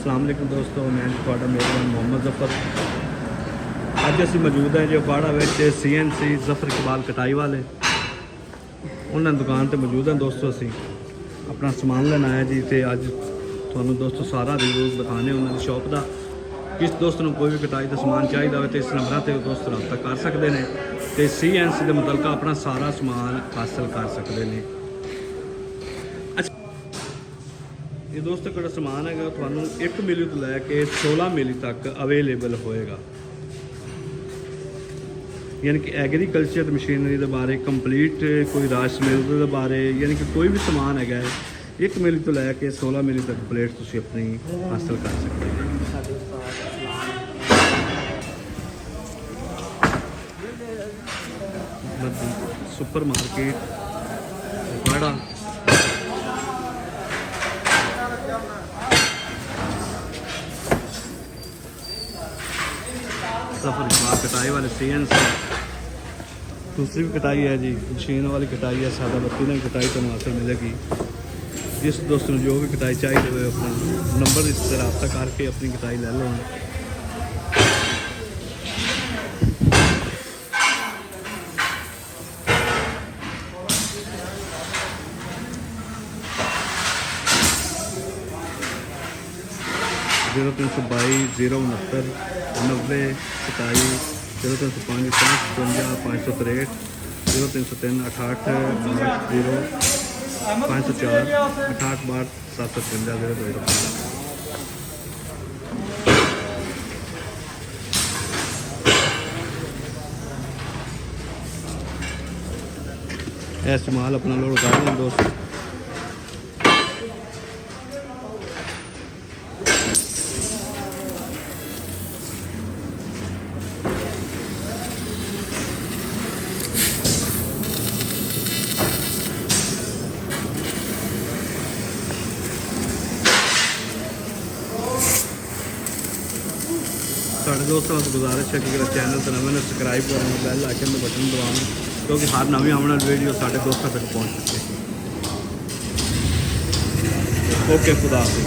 अस्सलाम वालेकुम दोस्तों, मैं थोड़ा मेज़बान मोहम्मद ज़फ़र। अज असी मौजूद हैं जो ओकाड़ा CNC ज़फ़र के बाल कटाई वाले उन्होंने दुकान पर मौजूद हैं दोस्तों। असी अपना समान लेना आया जी, तो अज थोड़ा दोस्तों सारा रिव्यू दिखाने उन्होंने शॉप का। किस दोस्त को कोई भी कटाई का समान चाहिए हो तो इस नंबर पर दोस्त रब्ता कर सकते हैं तो CNC के मुतलक अपना सारा समान हासिल कर सकते हैं। ये दोस्तों जो समान है थानू 1 मिली तो लैके 16 मिली तक अवेलेबल होएगा। यानी कि एग्रीकल्चर मशीनरी के बारे कंप्लीट कोई राश मिल के बारे यानी कि कोई भी समान है 1 मिली तो लैके 16 मिली तक प्लेट तुम अपनी हासिल कर सकते हैं। सुपर मार्केट ओकाड़ा सफ़र बाल कटाई वाले CNC। दूसरी भी कटाई है जी, मशीन वाली कटाई है, सादा बत्ती में कटाई तो हासिल मिलेगी। जिस दोस्त को जो भी कटाई चाहिए हो अपना नंबर इस रब्ता करके अपनी कटाई ले लो। जीरो 322 069 90 27 0305 555 563 0303 68 0 504 68 755 0 ऐसे माल अपना लोड उतार लें दोस्त। साढ़े दोस्तों से गुजारिश है कि चैनल तो नवे सब्सक्राइब करना, बैल आइकन में बटन दबाना क्योंकि हर नवी आने वाली वीडियो साढ़े दोस्तों तक पहुँच सके। ओके, खुदा हाफिज़।